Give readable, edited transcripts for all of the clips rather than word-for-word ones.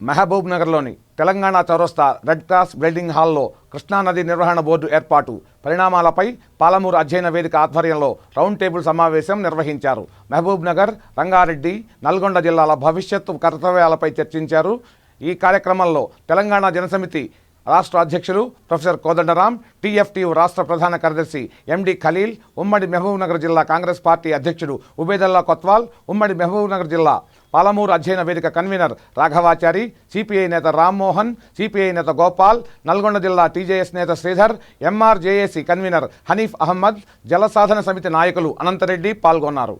మహబూబ్ నగర్లోని తెలంగాణ చౌరస్తా red cross building హాల్లో కృష్ణానది నిర్వహణ బోర్డు ఏర్పాటు పరిణామాలపై పాలమూరు అధ్యయన వేదిక ఆధ్వర్యంలో రౌండ్ టేబుల్ సమావేశం నిర్వహించారు. మహబూబ్ నగర్, రంగారెడ్డి, నల్గొండ జిల్లాల భవిష్యత్తు కర్తవ్యాలపై చర్చించారు. ఈ కార్యక్రమంలో తెలంగాణ జనసమితి రాష్ట్ర అధ్యక్షులు ప్రొఫెసర్ కోదండరాం, టీఎఫ్టీయు రాష్ట్ర ప్రధాన కార్యదర్శి ఎండి ఖలీల్, ఉమ్మడి మహబూబ్నగర్ జిల్లా కాంగ్రెస్ పార్టీ అధ్యక్షుడు ఉబేదల్లా కొత్వాల్, ఉమ్మడి మహబూబ్నగర్ జిల్లా పాలమూరు అధ్యయన వేదిక కన్వీనర్ రాఘవాచారి, సిపిఐ నేత రామ్మోహన్, సిపిఐ నేత గోపాల్, నల్గొండ జిల్లా టీజేఎస్ నేత శ్రీధర్, ఎంఆర్జేఏసీ కన్వీనర్ హనీఫ్ అహ్మద్, జలసాధన సమితి నాయకులు అనంతరెడ్డి పాల్గొన్నారు.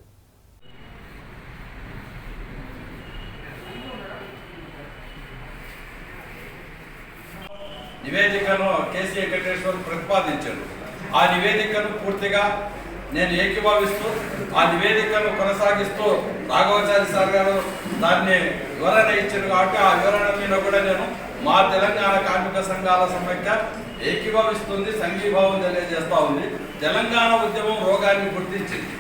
నివేదికను కేసీ వెంకటేశ్వర్ ప్రతిపాదించారు. ఆ నివేదికను పూర్తిగా నేను ఏకీభవిస్తూ ఆ నివేదికను కొనసాగిస్తూ రాఘవాచారి సార్ గారు దాన్ని వివరణ ఇచ్చారు కాబట్టి ఆ వివరణ మీద కూడా నేను మా తెలంగాణ కార్మిక సంఘాల సమైక్య ఏకీభవిస్తుంది, సంఘీభావం తెలియజేస్తూ ఉంది. తెలంగాణ ఉద్యమం రోగాన్ని గుర్తించింది.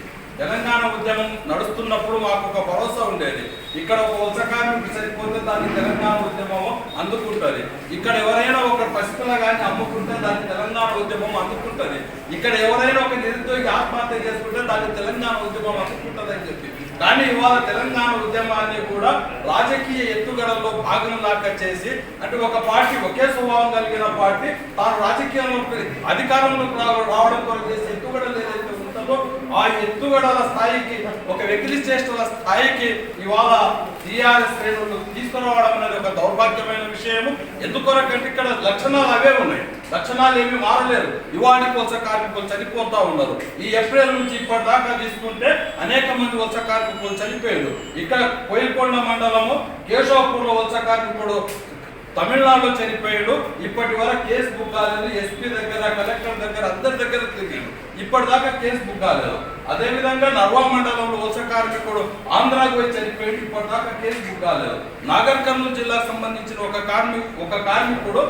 తెలంగాణ ఉద్యమం నడుస్తున్నప్పుడు మాకు ఒక భరోసా ఉండేది. ఇక్కడ ఒక వలస కార్మికుడు చనిపోతే దాన్ని తెలంగాణ ఉద్యమం అందుకుంటుంది. ఇక్కడ ఎవరైనా ఒక పసిపిల్ల కానీ అమ్ముకుంటే దాన్ని తెలంగాణ ఉద్యమం అందుకుంటుంది. ఇక్కడ ఎవరైనా ఒక నిరుద్యోగి ఆత్మహత్య చేసుకుంటే దాన్ని తెలంగాణ ఉద్యమం అందుకుంటుంది అని చెప్పి, కానీ ఇవాళ తెలంగాణ ఉద్యమాన్ని కూడా రాజకీయ ఎత్తుగడల్లో భాగంలాగా చేసి, అంటే ఒక పార్టీ ఒకే స్వభావం కలిగిన పార్టీ తాను రాజకీయంలో అధికారంలోకి రావడం కొరకు చేసే ఎత్తుగడలు ఏదైతే ఉంటుందో ఆ ఎత్తుగడల స్థాయికి, ఒక వెకిలి చేష్టల స్థాయికి ఇవాళ టీఆర్ఎస్ శ్రేణులు తీసుకురావడం అనేది ఒక దౌర్భాగ్యమైన విషయము. ఎందుకొరకంటే ఇక్కడ లక్షణాలు అవే ఉన్నాయి, లక్షణాలు ఏమి మారలేరు. ఇవాళకి వలస కార్మికులు చనిపోతా ఉన్నారు. ఈ ఏప్రిల్ నుంచి ఇప్పటిదాకా తీసుకుంటే అనేక మంది వలస కార్మికులు చనిపోయారు. ఇక్కడ కోయిల్కొండ మండలము కేశవపూర్లో వలస కార్మికుడు తమిళనాడులో చనిపోయాడు. ఇప్పటి వరకు కేసు బుక్ కాలేదు. ఎస్పీ దగ్గర, కలెక్టర్ దగ్గర, అందరి దగ్గర తిరిగాడు. ఇప్పటిదాకా కేసు బుక్ కాలేదు. అదేవిధంగా నర్వా మండలంలో వలస కార్మికుడు ఆంధ్రాకు పోయి చనిపోయాడు. ఇప్పటిదాకా కేసు బుక్ కాలేదు. నాగర్ కర్నూలు జిల్లాకు సంబంధించిన ఒక కార్మికుడు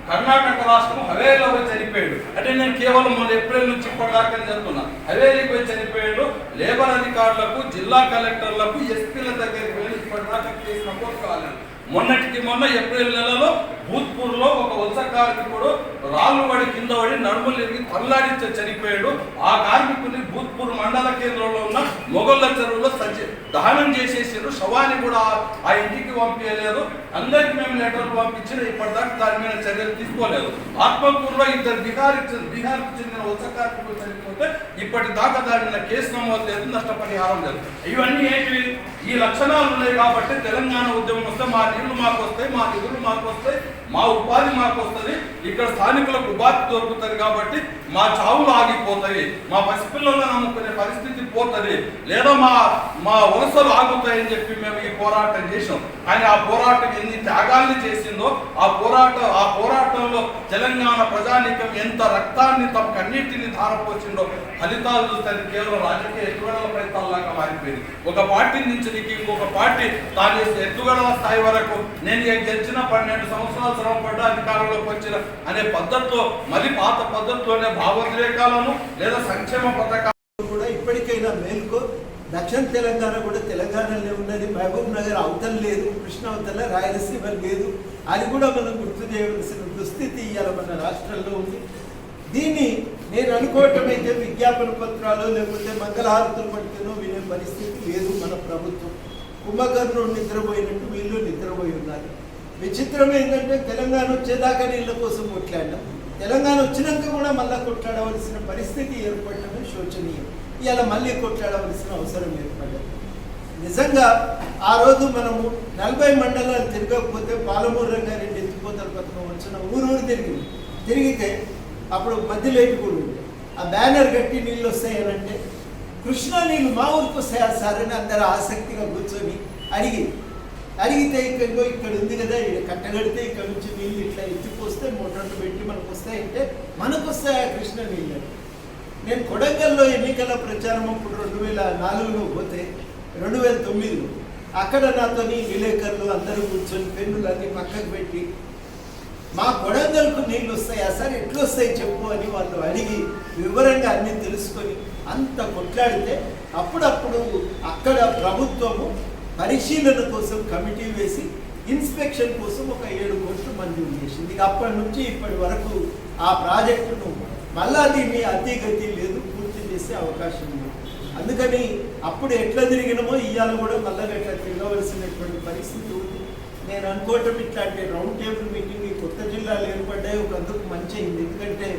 కర్ణాటక రాష్ట్రం హవేలీలో పోయి చనిపోయాడు. అంటే నేను కేవలం ఏప్రిల్ నుంచి ఇప్పటిదాకా చెప్తున్నా, హవేలీకి పోయి చనిపోయాడు. లేబర్ అధికారులకు, జిల్లా కలెక్టర్లకు, ఎస్పీల దగ్గరికి వెళ్ళి ఇప్పటిదాకా కేసు నమోదు కాలేదు. మొన్న ఏప్రిల్ నెలలో భూత్పూర్లో ఒక వలస కార్మికుడు రాళ్ళు పడి కింద పడి నడుములు ఎరిగి తల్లాడించి చనిపోయాడు. ఆ కార్మికుడిని భూత్పూర్ మండల కేంద్రంలో ఉన్న మొగళ్ళ చెరువులో దహనం చేసేసారు. శవాన్ని కూడా ఆ ఇంటికి పంపించలేదు. అందరికి మేము లెటర్లు పంపించిన ఇప్పటిదాకా దాని మీద చర్యలు తీసుకోలేదు. ఆత్మకూరులో ఇద్దరు బీహార్కు చెందిన వలస కార్మికులు చనిపోతే ఇప్పటిదాకా దాని మీద కేసు నమోదు లేదు, నష్టపరిహారం లేదు. ఇవన్నీ ఏంటివి? ఈ లక్షణాలు ఉన్నాయి కాబట్టి తెలంగాణ ఉద్యమం వస్తే మా నీళ్లు మాకు వస్తాయి, మా నిధులు మాకు వస్తాయి, మా ఉపాధి మాకు వస్తుంది, ఇక్కడ స్థానికులకు ఉపాధి దొరుకుతుంది, కాబట్టి మా చావులు ఆగిపోతాయి, మా పసిపిల్లలను నమ్ముకునే పరిస్థితి పోతుంది, లేదా మా వలసలు ఆగుతాయని చెప్పి మేము ఈ పోరాటం చేసాం. కానీ ఆ పోరాటం ఎన్ని త్యాగాల్ని చేసిందో, ఆ పోరాటంలో తెలంగాణ ప్రజానీకం ఎంత రక్తాన్ని తమ కన్నీటిని ధారపోసిందో ఫలితాలు చూస్తే కేవలం రాజకీయ ఎత్తుగడల ప్రయత్నాల్లాగా మారిపోయింది. ఒక పార్టీ నుంచి ఇంకొక పార్టీ తాను ఎత్తుగడల స్థాయి వరకు నేను గెలిచిన 12 సంవత్సరాలు శ్రమపడ్డా అధికారంలోకి వచ్చిన అనే పద్ధతిలో, మళ్ళీ పాత పద్ధతిలోనే భావోద్రేకాలను లేదా సంక్షేమ పథకాలు కూడా ఇప్పటికైనా మేలుకో. దక్షిణ తెలంగాణ కూడా తెలంగాణలో ఉన్నది, మహబూబ్ నగర్ అవతల లేదు, కృష్ణ అవతల, రాయలసీమ లేదు. అది కూడా మనం గుర్తు చేయవలసిన దుస్థితి ఇవాళ మన రాష్ట్రంలో ఉంది. దీన్ని నేను అనుకోవటం అయితే విజ్ఞాపన పత్రాలు లేకపోతే మంగళహారతులు పట్టుకునో వినే పరిస్థితి లేదు మన ప్రభుత్వం. కుంభకర్ణుడు నిద్రపోయినట్టు వీళ్ళు నిద్రపోయి ఉన్నారు. విచిత్రం ఏంటంటే తెలంగాణ వచ్చేదాకా నీళ్ళ కోసం కొట్లాడినాం, తెలంగాణ వచ్చినాక కూడా మళ్ళీ కొట్లాడవలసిన పరిస్థితి ఏర్పడటమే శోచనీయం. ఇలా మళ్ళీ కొట్లాడవలసిన అవసరం ఏర్పడ్డది. నిజంగా ఆ రోజు మనము 40 మండలాలు తిరగకపోతే పాలమూరు రంగారెడ్డి ఎత్తిపోతల పథకం వచ్చిన ఊరు తిరిగితే అప్పుడు మధ్యలేటి కూడా ఉండే ఆ బ్యానర్ కట్టి నీళ్ళు వస్తాయనంటే కృష్ణా నీళ్ళు మా ఊరికి వస్తాయా సార్ అని అందరూ ఆసక్తిగా కూర్చొని అడిగితే ఇక్కడ ఉంది కదా, ఇక్కడ కట్టగడితే ఇక్కడ నుంచి నీళ్ళు ఇట్లా ఎత్తిపోస్తే మోటార్లు పెట్టి మనకు వస్తాయంటే మనకు వస్తాయా కృష్ణ నీళ్ళు? నేను కొడంగల్లో ఎన్నికల ప్రచారం అప్పుడు 2004లో పోతే 2009లో అక్కడ నాతోని విలేకరులు అందరూ కూర్చొని పెన్నులు అన్నీ పక్కకు పెట్టి మా కొడంగల్కు నీళ్ళు వస్తాయా సార్, ఎట్లు వస్తాయి చెప్పు అని వాళ్ళు అడిగి వివరంగా అన్నీ తెలుసుకొని అంత కొట్లాడితే అప్పుడప్పుడు అక్కడ ప్రభుత్వము పరిశీలన కోసం కమిటీ వేసి ఇన్స్పెక్షన్ కోసం ఒక 7 కోట్లు మంజూరు చేసింది. అప్పటి నుంచి ఇప్పటి వరకు ఆ ప్రాజెక్టును మళ్ళా దీన్ని అతిగతి లేదు, పూర్తి చేసే అవకాశం ఉంది. అందుకని అప్పుడు ఎట్లా తిరిగినామో ఇవాళ కూడా మళ్ళీ ఎట్లా తిరగవలసినటువంటి పరిస్థితి ఉంది. నేను అనుకోవటం ఇట్లాంటి రౌండ్ టేబుల్ మీటింగ్ ఈ కొత్త జిల్లాలు ఏర్పడ్డాయి ఒక అందుకు మంచి అయింది. ఎందుకంటే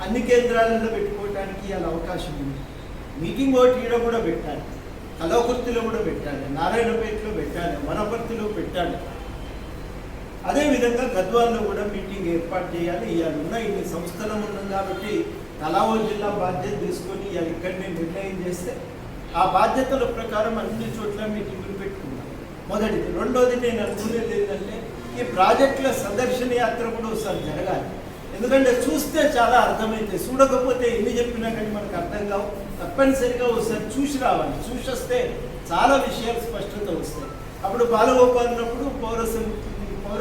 అన్ని కేంద్రాలలో పెట్టుకోవడానికి ఇవాళ అవకాశం ఉంది. మీటింగ్ ఒకటి ఈడ కూడా పెట్టాలి, కలవకుర్తిలో కూడా పెట్టాలి, నారాయణపేటలో పెట్టాలి, వనపర్తిలో పెట్టాలి. అదేవిధంగా గద్వాల్లో కూడా మీటింగ్ ఏర్పాటు చేయాలి. ఇవాళ ఉన్న ఇన్ని సంస్థలు ఉన్నాం కాబట్టి తలావో జిల్లా బాధ్యత తీసుకొని ఇవాళ ఇక్కడనే నిర్ణయం చేస్తే ఆ బాధ్యతల ప్రకారం అన్ని చోట్ల మీటింగులు పెట్టుకున్నాం. మొదటిది. రెండోది నేను అనుకునేది ఏంటంటే ఈ ప్రాజెక్టుల సందర్శన యాత్ర కూడా ఒకసారి జరగాలి. ఎందుకంటే చూస్తే చాలా అర్థమైతే, చూడకపోతే ఎన్ని చెప్పినా కానీ మనకు అర్థం కావు. తప్పనిసరిగా ఒకసారి చూసి రావాలి. చూసి వస్తే చాలా విషయాలు స్పష్టత వస్తాయి. అప్పుడు బాలగోపాలన్నప్పుడు పౌర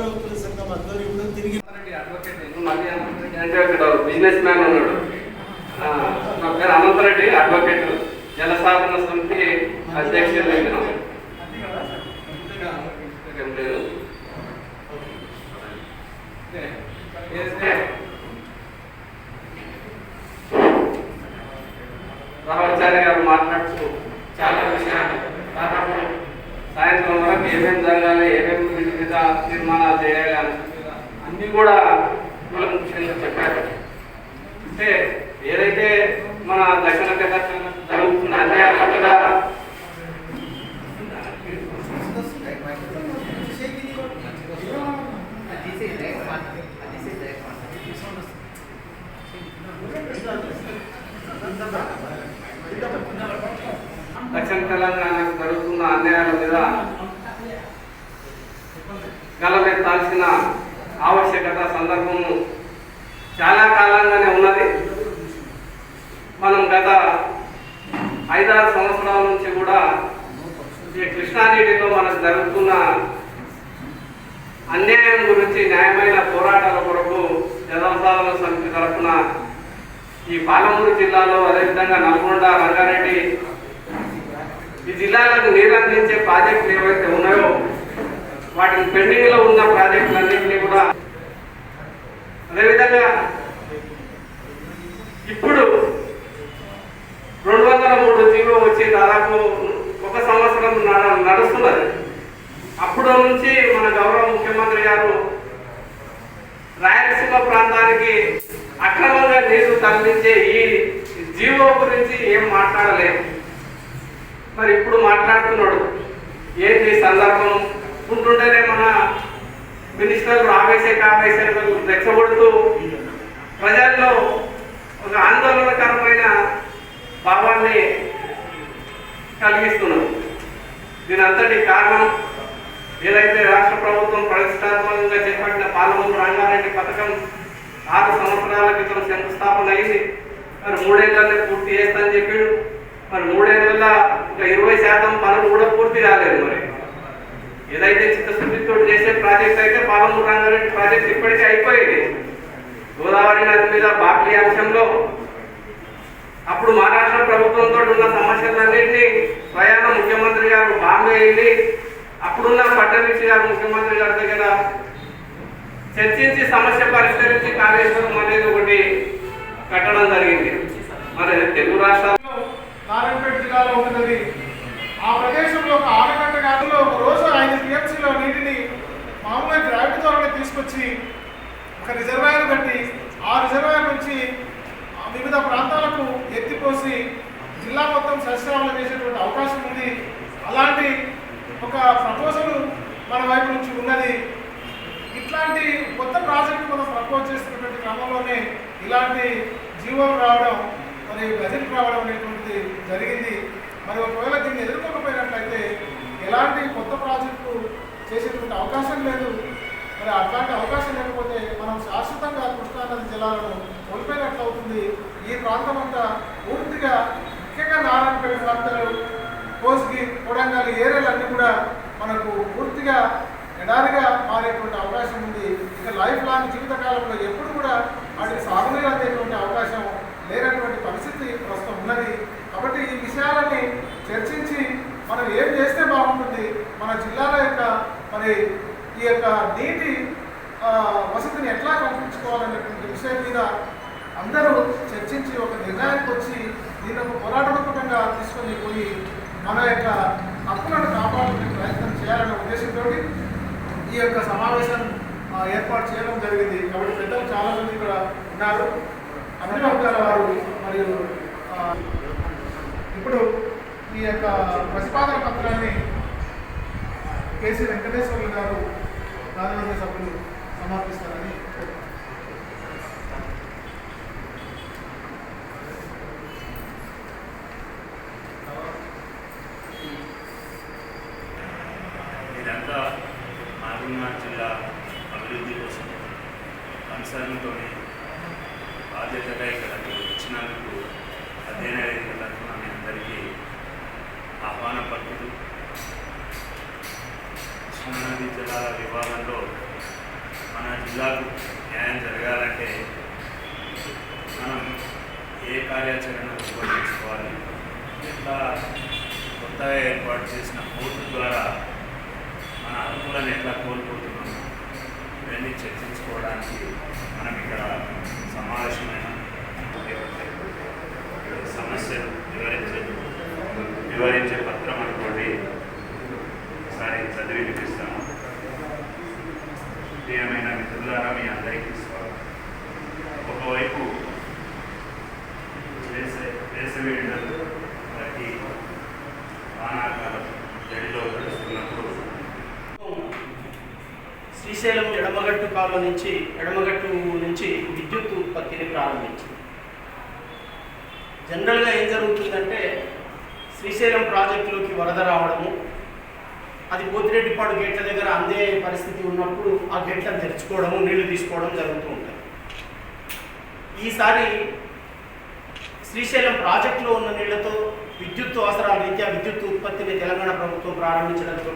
హక్కుల సంఘం ఆధ్వర్యంలో తిరిగి బిజినెస్ మ్యాన్ ఉన్నాడు. నా పేరు అనంతరెడ్డి, అడ్వకేట్, జలసాధన సమితి అధ్యక్షుడు. రామాచార్య గారు మాట్లాడుతూ చాలా విషయాలు దాదాపు సాయంత్రం వరకు ఏమేమి జరగాలి, ఏమేమి వీటి మీద తీర్మానాలు చేయాలి అన్నీ కూడా ముఖ్యంగా చెప్పారు. అంటే ఏదైతే మన దక్షిణ తెలంగాణ జరుగుతున్న అన్యాయాల మీద దక్షిణ తెలంగాణకు జరుగుతున్న అన్యాయాల మీద గలమెత్తాల్సిన ఆవశ్యకత సందర్భము చాలా కాలంగానే ఉన్నది. మనం గత 5-6 సంవత్సరాల నుంచి కూడా ఈ కృష్ణానదిలో మనకు జరుగుతున్న అన్యాయం గురించి న్యాయమైన పోరాటాల కొరకు జలసాధన సమితి తరఫున ఈ పాలమూరు జిల్లాలో, అదేవిధంగా నల్గొండ, రంగారెడ్డి ఈ జిల్లాలకు నీరు అందించే ప్రాజెక్టులు ఏవైతే ఉన్నాయో వాటిని పెండింగ్ లో ఉన్న ప్రాజెక్టులన్నింటినీ కూడా, అదేవిధంగా ఇప్పుడు 203 జీవో వచ్చి దాదాపు 1 సంవత్సరం నడుస్తున్నది. అప్పుడు నుంచి మన గౌరవ ముఖ్యమంత్రి గారు రాయలసీమ ప్రాంతానికి అక్రమంగా నీరు తరలించే ఈ జీవో గురించి ఏం మాట్లాడలేదు. మరి ఇప్పుడు మాట్లాడుతున్నాడు. ఏంటి సందర్భం ఉంటుంటేనే మన మినిస్టర్లు ఆవేశాలు రెచ్చగొడుతూ ప్రజల్లో ఒక ఆందోళనకరమైన భావాన్ని కలిగిస్తున్నారు. దీని అంతటి కారణం ఏదైతే రాష్ట్ర ప్రభుత్వం ప్రతిష్టాత్మకంగా చేపట్టిన పాలమూరు రంగారెడ్డి పథకం 6 సంవత్సరాల క్రితం శంకుస్థాపన అయింది. మరి 3 ఏళ్ళనే పూర్తి చేస్తానని చెప్పాడు. మరి 3 ఏళ్ళ ఇంకా 20% పనులు కూడా పూర్తి కాలేదు. మరి ఏదైతే చిత్తశుద్ధితో చేసే ప్రాజెక్ట్ అయితే పాలమూరు రంగారెడ్డి ప్రాజెక్ట్ ఇప్పటికే అయిపోయింది. గోదావరి నది మీద బాక్లీ అంశంలో అప్పుడు మహారాష్ట్ర ప్రభుత్వంతో ఉన్న సమస్యలన్నింటినీ స్వయాన ముఖ్యమంత్రి గారు బాంబే వెళ్ళి అప్పుడున్న ఫడ్నవీస్ గారు ముఖ్యమంత్రి గారి దగ్గర చర్చించి సమస్య పరిష్కరించి కాళేశ్వరం అనేది ఒకటి కట్టడం జరిగింది. మరి తెలుగు రాష్ట్రాల్లో నారాయణపేట జిల్లాలో ఉన్నది. ఆ ప్రదేశంలో ఒక ఆనకట్ట గాలిలో ఒక రోజు 5 టీఎంసీలో నీటిని మామూలుగా గ్రావిటీ ద్వారా తీసుకొచ్చి ఒక రిజర్వాయర్ కట్టి ఆ రిజర్వాయర్ నుంచి వివిధ ప్రాంతాలకు ఎత్తిపోసి జిల్లా మొత్తం సస్యశ్యామలం చేసేటువంటి అవకాశం ఉంది. అలాంటి ఒక ప్రపోజల్ మన వైపు నుంచి ఉన్నది. ఇట్లాంటి కొత్త ప్రాజెక్టు మనం ప్రపోజ్ చేస్తున్నటువంటి క్రమంలోనే ఇలాంటి జీవోలు రావడం, మరి గజెట్ రావడం అనేటువంటిది జరిగింది. మరి ఒకవేళ దీన్ని ఎదుర్కోకపోయినట్లయితే ఎలాంటి కొత్త ప్రాజెక్టు చేసేటువంటి అవకాశం లేదు. మరి అట్లాంటి అవకాశం లేకపోతే మనం శాశ్వతంగా కృష్ణానది జలాలను కోల్పోయినట్లు అవుతుంది. ఈ ప్రాంతం అంతా పూర్తిగా, ముఖ్యంగా నారాయణపేట ప్రాంతాలు, కోస్గి, కొడంగల్ ఏరియాలన్నీ కూడా మనకు పూర్తిగా ఎడారిగా మారేటువంటి అవకాశం ఉంది. ఇక లైఫ్ లాంగ్ జీవితకాలంలో ఎప్పుడు కూడా వాటికి సాగునీరు అందేటువంటి అవకాశం లేనటువంటి పరిస్థితి ప్రస్తుతం ఉన్నది. కాబట్టి ఈ విషయాలని చర్చించి మనం ఏం చేస్తే బాగుంటుంది, మన జిల్లాల యొక్క మరి ఈ యొక్క నీటి వసతిని ఎట్లా కల్పించుకోవాలనేటువంటి విషయం మీద అందరూ చర్చించి ఒక నిర్ణయానికి వచ్చి దీని ఒక పోరాటాత్మకంగా తీసుకొని పోయి మన యొక్క హక్కులను కాపాడుకునే ప్రయత్నం చేయాలనే ఉద్దేశంతో ఈ యొక్క సమావేశం ఏర్పాటు చేయడం జరిగింది. కాబట్టి పెద్దలు చాలా మంది ఇక్కడ ఉన్నారు, అన్ని వర్గాల వారు. మరియు ఇప్పుడు ఈ యొక్క ప్రతిపాదన పత్రాన్ని కేసీ వెంకటేశ్వర్లు గారు కార్యవర్గ సభ్యులు సమర్పిస్తారని ఇదంతా మహబూబ్నగర్ జిల్లా అభివృద్ధి కోసం కన్సర్న్తో బాధ్యతగా ఇక్కడికి వచ్చినందుకు అధ్యయన వేదిక తరఫున మీ అందరికీ ఆహ్వానం పలుకుతూ కృష్ణానది జలాల విభాగంలో మన జిల్లాకు న్యాయం జరగాలంటే మనం ఏ కార్యాచరణ రూపొందించుకోవాలి, ఎట్లా కొత్తగా ఏర్పాటు చేసిన కోర్టు ద్వారా మన హక్కులను ఎట్లా కోల్పోతున్నాము ఇవన్నీ చర్చించుకోవడానికి మనం ఇక్కడ సమావేశమైన సమస్యలు వివరించే పత్రం అనుకోండి. ఒకసారి చదివి వినిపిస్తాను. ప్రియమైన మిత్రులారా, మీ అందరికీ స్వాగతం. ఒకవైపు వేసవి ఎండలు ప్రతి వానాకాలం జడిలో గడుస్తున్నప్పుడు శ్రీశైలం ఎడమగట్టు నుంచి విద్యుత్ ఉత్పత్తిని ప్రారంభించింది. జనరల్గా ఏం జరుగుతుందంటే శ్రీశైలం ప్రాజెక్టులోకి వరద రావడము, అది పోతిరెడ్డిపాడు గేట్ల దగ్గర అందే పరిస్థితి ఉన్నప్పుడు ఆ గేట్లను తెరుచుకోవడము, నీళ్లు తీసుకోవడం జరుగుతూ ఉంటాయి. ఈసారి శ్రీశైలం ప్రాజెక్టులో ఉన్న నీళ్లతో విద్యుత్ అవసరాల రీత్యా విద్యుత్ ఉత్పత్తిని తెలంగాణ ప్రభుత్వం ప్రారంభించడంతో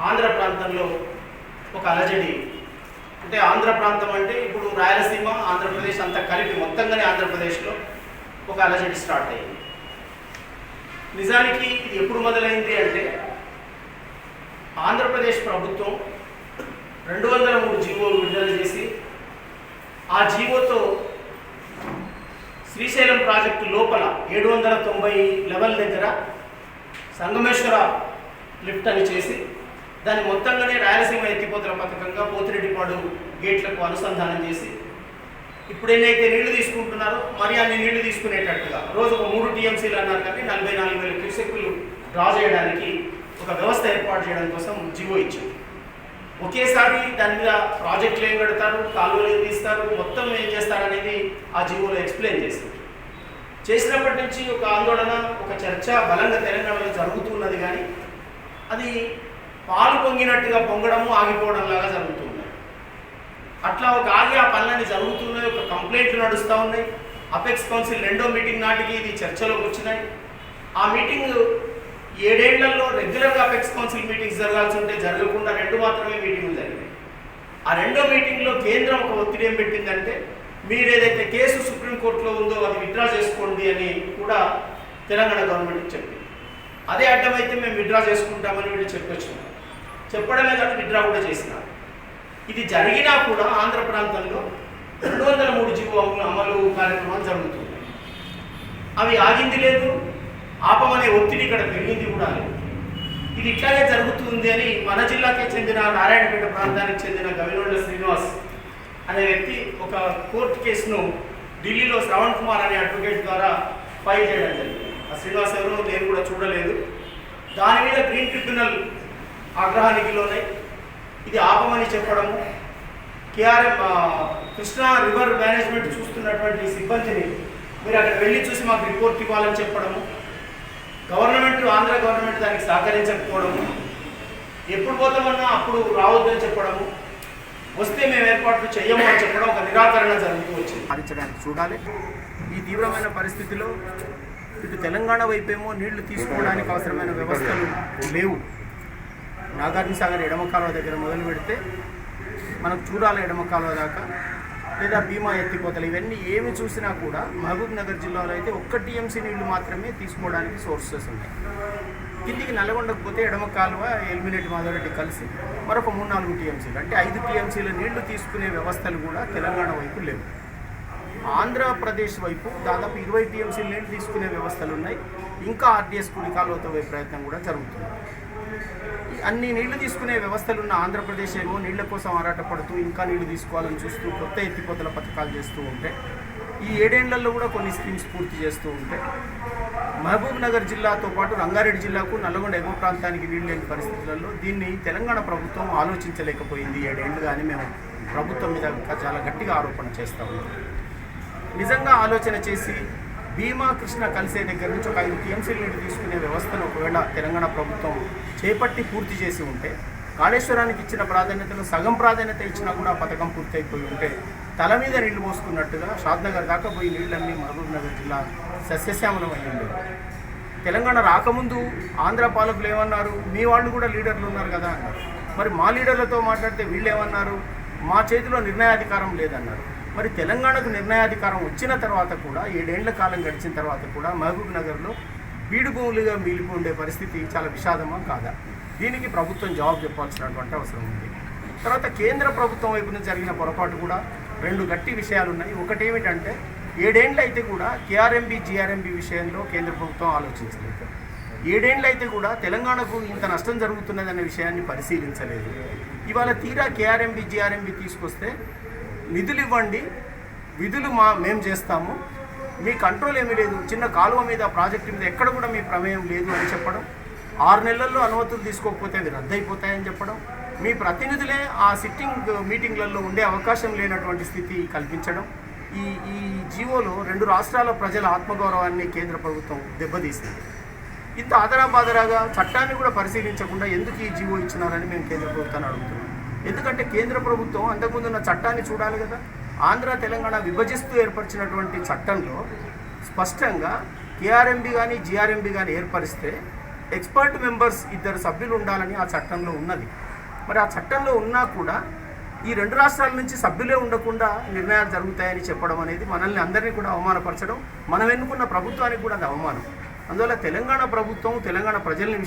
ఆంధ్ర ప్రాంతంలో ఒక అలజడి, అంటే ఆంధ్ర ప్రాంతం అంటే ఇప్పుడు రాయలసీమ, ఆంధ్రప్రదేశ్ అంతా కలిపి మొత్తంగానే ఆంధ్రప్రదేశ్లో ఒక అలజడి స్టార్ట్ అయింది. నిజానికి ఇది ఎప్పుడు మొదలైంది అంటే ఆంధ్రప్రదేశ్ ప్రభుత్వం 203 జీవోలు విడుదల చేసి ఆ జీవోతో శ్రీశైలం ప్రాజెక్టు లోపల 790 లెవెల్ దగ్గర సంగమేశ్వర లిఫ్ట్ అని చేసి దాన్ని మొత్తంగానే రాయలసీమ ఎత్తిపోతల పథకంగా పోతిరెడ్డిపాడు గేట్లకు అనుసంధానం చేసి ఇప్పుడు ఎన్నైతే నీళ్లు తీసుకుంటున్నారో మరి అన్ని నీళ్లు తీసుకునేటట్టుగా రోజు ఒక 3 టీఎంసీలు అన్నారు కానీ 44,000 క్యూసెక్కులు డ్రా చేయడానికి ఒక వ్యవస్థ ఏర్పాటు చేయడం కోసం జీవో ఇచ్చింది. ఒకేసారి దాని మీద ప్రాజెక్టులు ఏం కడతారు, కాలువలు ఏం తీస్తారు, మొత్తం ఏం చేస్తారనేది ఆ జీవోలో ఎక్స్ప్లెయిన్ చేసింది. చేసినప్పటి నుంచి ఒక ఆందోళన, ఒక చర్చ బలంగా తెలంగాణలో జరుగుతున్నది. కానీ అది పాలు పొంగినట్టుగా పొంగడము ఆగిపోవడం లాగా జరుగుతుంది. అట్లా ఒక ఆగి ఆ పనులన్నీ జరుగుతున్నాయి, ఒక కంప్లైంట్లు నడుస్తూ ఉన్నాయి. అపెక్స్ కౌన్సిల్ 2వ మీటింగ్ నాటికి ఇది చర్చలోకి వచ్చినాయి. ఆ మీటింగ్ 7 ఏళ్లలో రెగ్యులర్గా అపెక్స్ కౌన్సిల్ మీటింగ్స్ జరగాల్సి ఉంటే జరగకుండా 2 మాత్రమే మీటింగ్లు జరిగాయి. ఆ 2వ మీటింగ్లో కేంద్రం ఒక ఒత్తిడి ఏం పెట్టిందంటే మీరు ఏదైతే కేసు సుప్రీంకోర్టులో ఉందో అది విత్డ్రా చేసుకోండి అని కూడా తెలంగాణ గవర్నమెంట్కి చెప్పింది. అదే అడ్డమైతే మేము విత్డ్రా చేసుకుంటామని వీళ్ళు చెప్పొచ్చినారు. చెప్పడమే కాదు విత్డ్రా కూడా చేసినారు. ఇది జరిగినా కూడా ఆంధ్ర ప్రాంతంలో 203 జీవో అమలు కార్యక్రమాలు జరుగుతున్నాయి. అవి ఆగింది లేదు, ఆపమనే ఒత్తిడి ఇక్కడ పెరిగింది కూడా లేదు. ఇది ఇట్లాగే జరుగుతుంది అని మన జిల్లాకే చెందిన నారాయణపేట ప్రాంతానికి చెందిన గవినోళ్ల శ్రీనివాస్ అనే వ్యక్తి ఒక కోర్టు కేసును ఢిల్లీలో శ్రవణ్ కుమార్ అనే అడ్వకేట్ ద్వారా ఫైల్ చేయడం జరిగింది. ఆ శ్రీనివాస్ ఎవరో నేను కూడా చూడలేదు. దాని మీద గ్రీన్ ట్రిబ్యునల్ ఆగ్రహానికి లోనై ఇది ఆపమని చెప్పడము, కృష్ణా రివర్ మేనేజ్మెంట్ చూస్తున్నటువంటి సిబ్బందిని మీరు అక్కడ వెళ్ళి చూసి మాకు రిపోర్ట్ ఇవ్వాలని చెప్పడము, ఆంధ్ర గవర్నమెంట్ దానికి సహకరించకపోవడము, ఎప్పుడు పోతామన్నా అప్పుడు రావద్దని చెప్పడము, వస్తే మేము ఏర్పాట్లు చేయము అని చెప్పడం ఒక నిరాకరణ జరుగుతూ వచ్చింది. పాటించడానికి చూడాలి. ఈ తీవ్రమైన పరిస్థితిలో ఇటు తెలంగాణ వైపేమో నీళ్లు తీసుకోవడానికి అవసరమైన వ్యవస్థలు లేవు. నాగార్జున సాగర్ ఎడమ కాలువ దగ్గర మొదలు పెడితే మనకు చూడాలి ఎడమ కాలువ దాకా, లేదా భీమా ఎత్తిపోతలు, ఇవన్నీ ఏమి చూసినా కూడా మహబూబ్ నగర్ జిల్లాలో అయితే 1 టీఎంసీ నీళ్లు మాత్రమే తీసుకోవడానికి సోర్సెస్ ఉన్నాయి. కిందికి నల్లగొండకు పోతే ఎడమ కాలువ ఎలిమినేట్ మాధవరెడ్డి కలిసి మరొక 3-4 టీఎంసీలు అంటే 5 టీఎంసీల నీళ్లు తీసుకునే వ్యవస్థలు కూడా తెలంగాణ వైపు లేవు. ఆంధ్రప్రదేశ్ వైపు దాదాపు 20 టీఎంసీల నీళ్లు తీసుకునే వ్యవస్థలు ఉన్నాయి. ఇంకా ఆర్డీఎస్ కుడి కాలువతో పోయే ప్రయత్నం కూడా జరుగుతుంది. అన్ని నీళ్లు తీసుకునే వ్యవస్థలున్న ఆంధ్రప్రదేశ్ ఏమో నీళ్ల కోసం ఆరాటపడుతూ ఇంకా నీళ్లు తీసుకోవాలని చూస్తూ కొత్త ఎత్తిపోతల పథకాలు చేస్తూ ఉంటే, ఈ 7 ఏళ్లలో కూడా కొన్ని స్కీమ్స్ పూర్తి చేస్తూ ఉంటే, మహబూబ్ నగర్ జిల్లాతో పాటు రంగారెడ్డి జిల్లాకు నల్లగొండ ఎగువ ప్రాంతానికి నీళ్ళు లేని పరిస్థితులలో దీన్ని తెలంగాణ ప్రభుత్వం ఆలోచించలేకపోయింది 7 ఏళ్లుగాని మేము ప్రభుత్వం మీద చాలా గట్టిగా ఆరోపణ చేస్తూ ఉన్నాం. నిజంగా ఆలోచన చేసి భీమా కృష్ణ కలిసే దగ్గర నుంచి ఒక 5 టీఎంసీల నీళ్ళు తీసుకునే వ్యవస్థను ఒకవేళ తెలంగాణ ప్రభుత్వం చేపట్టి పూర్తి చేసి ఉంటే, కాళేశ్వరానికి ఇచ్చిన ప్రాధాన్యతలో సగం ప్రాధాన్యత ఇచ్చినా కూడా పథకం పూర్తయిపోయి ఉంటే, తల మీద నీళ్లు పోసుకున్నట్టుగా షాద్నగర్ దాకా పోయి నీళ్ళన్నీ మహబూబ్ నగర్ జిల్లా సస్యశ్యామలం అయ్యింది. తెలంగాణ రాకముందు ఆంధ్ర పాలకులు ఏమన్నారు, మీ వాళ్ళు కూడా లీడర్లు ఉన్నారు కదా అన్నారు. మరి మా లీడర్లతో మాట్లాడితే వీళ్ళు ఏమన్నారు, మా చేతిలో నిర్ణయాధికారం లేదన్నారు. మరి తెలంగాణకు నిర్ణయాధికారం వచ్చిన తర్వాత కూడా 7 ఏళ్ల కాలం గడిచిన తర్వాత కూడా మహబూబ్ నగర్లో బీడు భూములుగా మిగిలిపోయి ఉండే పరిస్థితి చాలా విషాదమా కాదా? దీనికి ప్రభుత్వం జవాబు చెప్పాల్సినటువంటి అవసరం ఉంది. తర్వాత కేంద్ర ప్రభుత్వం వైపు నుంచి జరిగిన పొరపాటు కూడా 2 గట్టి విషయాలు ఉన్నాయి. ఒకటి ఏమిటంటే 7 ఏళ్ళు అయితే కూడా కేఆర్ఎంబి జిఆర్ఎంబి విషయంలో కేంద్ర ప్రభుత్వం ఆలోచించలేదు. 7 ఏళ్ళు అయితే కూడా తెలంగాణకు ఇంత నష్టం జరుగుతున్నదనే విషయాన్ని పరిశీలించలేదు. ఇవాళ తీరా కేఆర్ఎంబి జిఆర్ఎంబి తీసుకొస్తే నిధులు ఇవ్వండి, విధులు మేము చేస్తాము, మీ కంట్రోల్ ఏమీ లేదు, చిన్న కాలువ మీద ప్రాజెక్టు మీద ఎక్కడ కూడా మీ ప్రమేయం లేదు అని చెప్పడం, 6 నెలల్లో అనుమతులు తీసుకోకపోతే అవి రద్దయిపోతాయని చెప్పడం, మీ ప్రతినిధులే ఆ సిట్టింగ్ మీటింగ్లలో ఉండే అవకాశం లేనటువంటి స్థితి కల్పించడం, ఈ జీవోలో 2 రాష్ట్రాల ప్రజల ఆత్మగౌరవాన్ని కేంద్ర ప్రభుత్వం దెబ్బతీసింది. ఇంత ఆదరాబాదరాగా చట్టాన్ని కూడా పరిశీలించకుండా ఎందుకు ఈ జీవో ఇచ్చినారని మేము కేంద్ర ప్రభుత్వాన్ని అడుగుతున్నాం. ఎందుకంటే కేంద్ర ప్రభుత్వం అంతకుముందున్న చట్టాన్ని చూడాలి కదా. ఆంధ్ర తెలంగాణ విభజిస్తూ ఏర్పరిచినటువంటి చట్టంలో స్పష్టంగా కేఆర్ఎంబి కానీ జిఆర్ఎంబి కానీ ఏర్పరిస్తే ఎక్స్పర్ట్ మెంబర్స్ 2 సభ్యులు ఉండాలని ఆ చట్టంలో ఉన్నది. మరి ఆ చట్టంలో ఉన్నా కూడా ఈ 2 రాష్ట్రాల నుంచి సభ్యులే ఉండకుండా నిర్ణయాలు జరుగుతాయని చెప్పడం అనేది మనల్ని అందరినీ కూడా అవమానపరచడం, మనం ఎన్నుకున్న ప్రభుత్వానికి కూడా అది అవమానం. అందువల్ల తెలంగాణ ప్రభుత్వం తెలంగాణ ప్రజల్ని